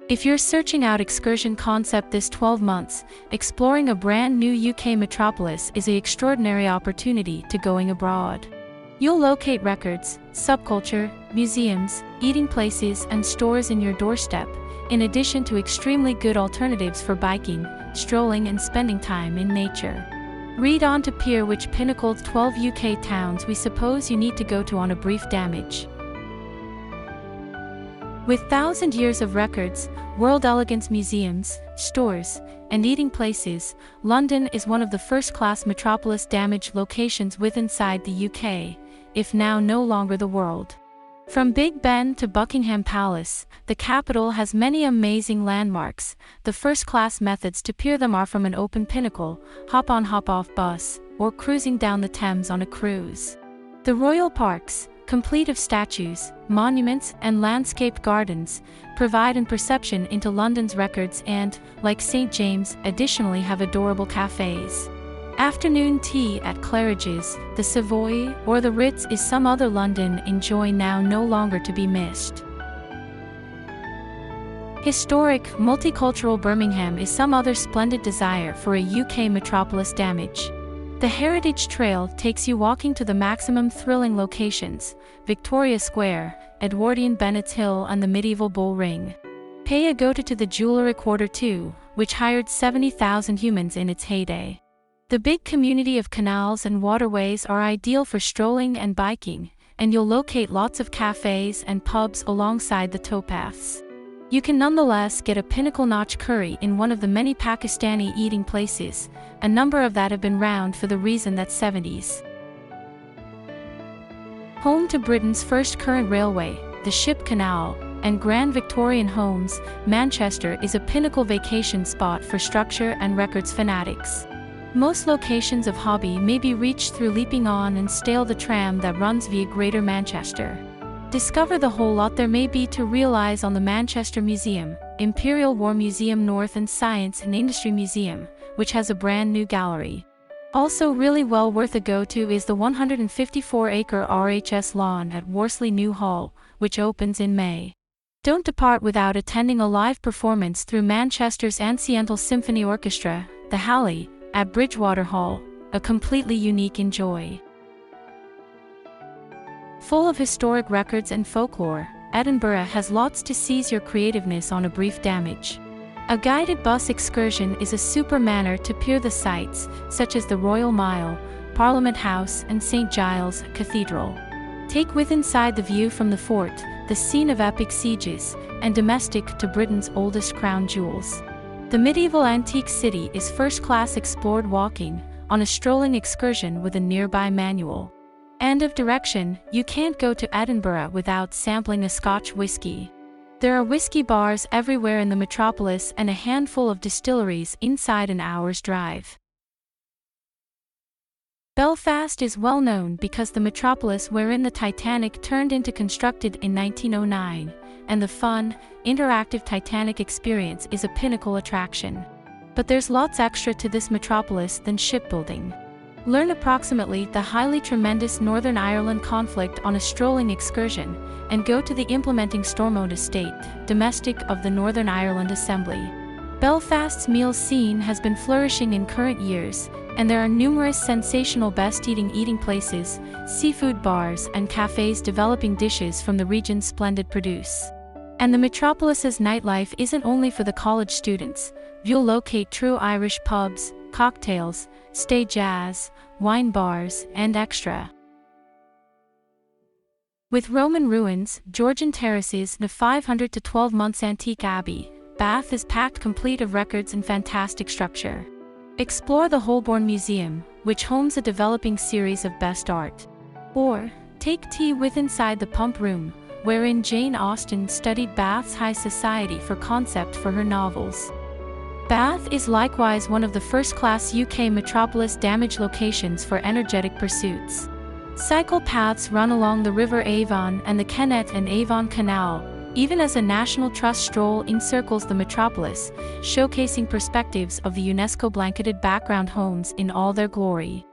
If you're searching out excursion concept this 12 months, exploring a brand new UK metropolis is an extraordinary opportunity to going abroad. You'll locate records, subculture, museums, eating places and stores in your doorstep, in addition to extremely good alternatives for biking, strolling and spending time in nature. Read on to peer which pinnacled 12 UK towns we suppose you need to go to on a brief damage. With 1,000 years of records, world elegance museums, stores, and eating places, London is one of the first-class metropolis damage locations inside the UK, if now no longer the world. From Big Ben to Buckingham Palace, the capital has many amazing landmarks. The first-class methods to peer them are from an open pinnacle, hop-on hop-off bus, or cruising down the Thames on a cruise. The royal parks, complete of statues, monuments and landscaped gardens, provide an perception into London's records and, like St. James, additionally have adorable cafes. Afternoon tea at Claridge's, the Savoy, or the Ritz is some other London enjoy now no longer to be missed. Historic, multicultural Birmingham is some other splendid desire for a UK metropolis damage. The Heritage Trail takes you walking to the maximum thrilling locations, Victoria Square, Edwardian Bennett's Hill and the medieval Bull Ring. Pay a go to the Jewellery Quarter too, which hired 70,000 humans in its heyday. The big community of canals and waterways are ideal for strolling and biking, and you'll locate lots of cafes and pubs alongside the towpaths. You can nonetheless get a pinnacle-notch curry in one of the many Pakistani eating places, a number of that have been round for the reason that 70s. Home to Britain's first current railway, the Ship Canal, and Grand Victorian homes, Manchester is a pinnacle vacation spot for structure and records fanatics. Most locations of hobby may be reached through leaping on and stale the tram that runs via Greater Manchester. Discover the whole lot there may be to realize on the Manchester Museum, Imperial War Museum North and Science and Industry Museum, which has a brand new gallery. Also really well worth a go-to is the 154-acre RHS lawn at Worsley New Hall, which opens in May. Don't depart without attending a live performance through Manchester's Anciental Symphony Orchestra, the Halley, at Bridgewater Hall, a completely unique enjoy. Full of historic records and folklore, Edinburgh has lots to seize your creativeness on a brief damage. A guided bus excursion is a super manner to peer the sights, such as the Royal Mile, Parliament House and St. Giles Cathedral. Take inside the view from the fort, the scene of epic sieges, and domestic to Britain's oldest crown jewels. The medieval antique city is first-class explored walking, on a strolling excursion with a nearby manual. End of direction, you can't go to Edinburgh without sampling a Scotch whisky. There are whiskey bars everywhere in the metropolis and a handful of distilleries inside an hour's drive. Belfast is well known because the metropolis wherein the Titanic turned into constructed in 1909, and the fun, interactive Titanic experience is a pinnacle attraction. But there's lots extra to this metropolis than shipbuilding. Learn approximately the highly tremendous Northern Ireland conflict on a strolling excursion, and go to the implementing Stormont Estate, domestic of the Northern Ireland Assembly. Belfast's meal scene has been flourishing in current years, and there are numerous sensational best-eating places, seafood bars and cafes developing dishes from the region's splendid produce. And the metropolis's nightlife isn't only for the college students. You'll locate true Irish pubs, cocktails, stage jazz, wine bars, and extra. With Roman ruins, Georgian terraces, and a 500 to 12 months antique abbey, Bath is packed complete of records and fantastic structure. Explore the Holborn Museum, which homes a developing series of best art. Or, take tea inside the Pump Room, wherein Jane Austen studied Bath's high society for concept for her novels. Bath is likewise one of the first-class UK metropolis damage locations for energetic pursuits. Cycle paths run along the River Avon and the Kennet and Avon Canal, even as a National Trust stroll encircles the metropolis, showcasing perspectives of the UNESCO-blanketed background homes in all their glory.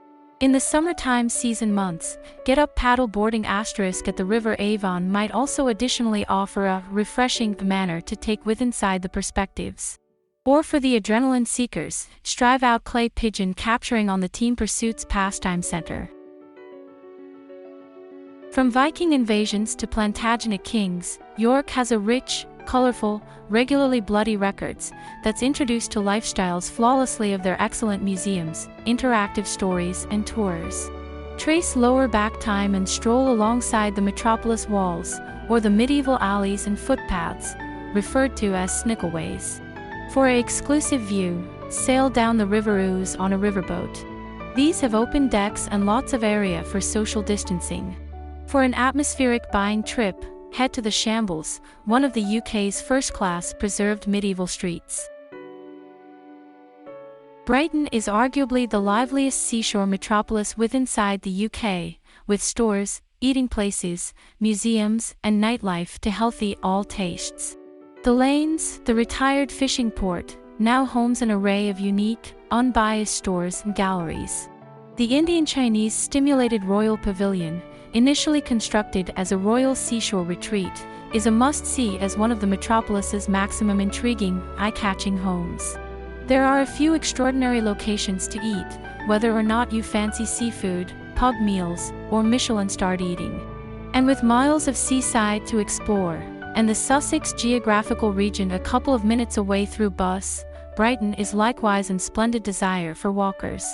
In the summertime season months, get-up paddle boarding asterisk at the River Avon might also additionally offer a refreshing manner to take with inside the perspectives. Or for the adrenaline seekers, strive out clay pigeon capturing on the Team Pursuit's Pastime Center. From Viking invasions to Plantagenet kings, York has a rich, colorful, regularly bloody records that's introduced to lifestyles flawlessly of their excellent museums, interactive stories, and tours. Trace lower back time and stroll alongside the metropolis walls, or the medieval alleys and footpaths, referred to as snickleways. For an exclusive view, sail down the River Ouse on a riverboat. These have open decks and lots of area for social distancing. For an atmospheric buying trip, head to the Shambles, one of the UK's first-class preserved medieval streets. Brighton is arguably the liveliest seashore metropolis inside the UK, with stores, eating places, museums, and nightlife to healthy all tastes. The Lanes, the retired fishing port, now homes an array of unique, unbiased stores and galleries. The Indian-Chinese stimulated Royal Pavilion, initially constructed as a royal seashore retreat, is a must-see as one of the metropolis's maximum intriguing, eye-catching homes. There are a few extraordinary locations to eat, whether or not you fancy seafood, pub meals, or Michelin-starred eating. And with miles of seaside to explore, and the Sussex geographical region a couple of minutes away through bus, Brighton is likewise a splendid desire for walkers.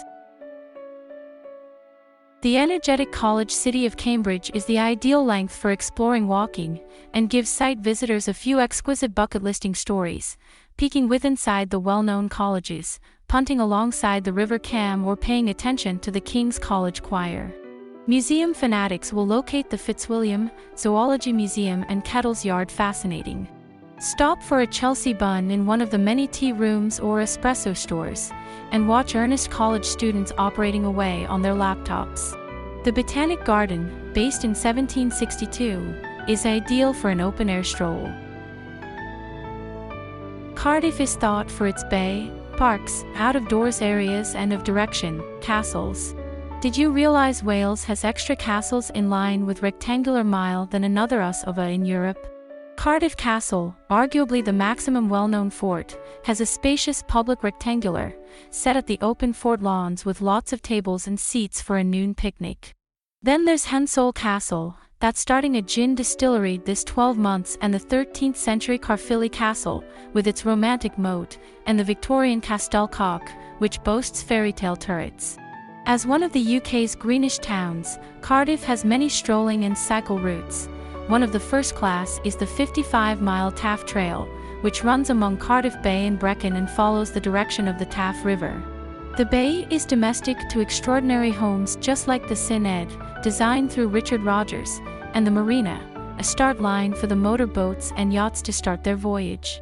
The energetic college city of Cambridge is the ideal length for exploring walking, and gives site visitors a few exquisite bucket listing stories, peeking inside the well-known colleges, punting alongside the River Cam or paying attention to the King's College Choir. Museum fanatics will locate the Fitzwilliam, Zoology Museum and Kettle's Yard fascinating. Stop for a Chelsea bun in one of the many tea rooms or espresso stores, and watch earnest college students operating away on their laptops. The Botanic Garden, based in 1762, is ideal for an open-air stroll. Cardiff is thought for its bay, parks, out-of-doors areas and of direction, castles. Did you realize Wales has extra castles in line with rectangular mile than another us of in Europe? Cardiff Castle, arguably the maximum well-known fort, has a spacious public rectangular, set at the open fort lawns with lots of tables and seats for a noon picnic. Then there's Hensole Castle, that's starting a gin distillery this 12 months, and the 13th century Caerphilly Castle, with its romantic moat, and the Victorian Castelcock, which boasts fairy tale turrets. As one of the UK's greenish towns, Cardiff has many strolling and cycle routes. One of the first class is the 55-mile Taff Trail, which runs among Cardiff Bay and Brecon and follows the direction of the Taff River. The bay is domestic to extraordinary homes just like the Sin Ed, designed through Richard Rogers, and the Marina, a start line for the motor boats and yachts to start their voyage.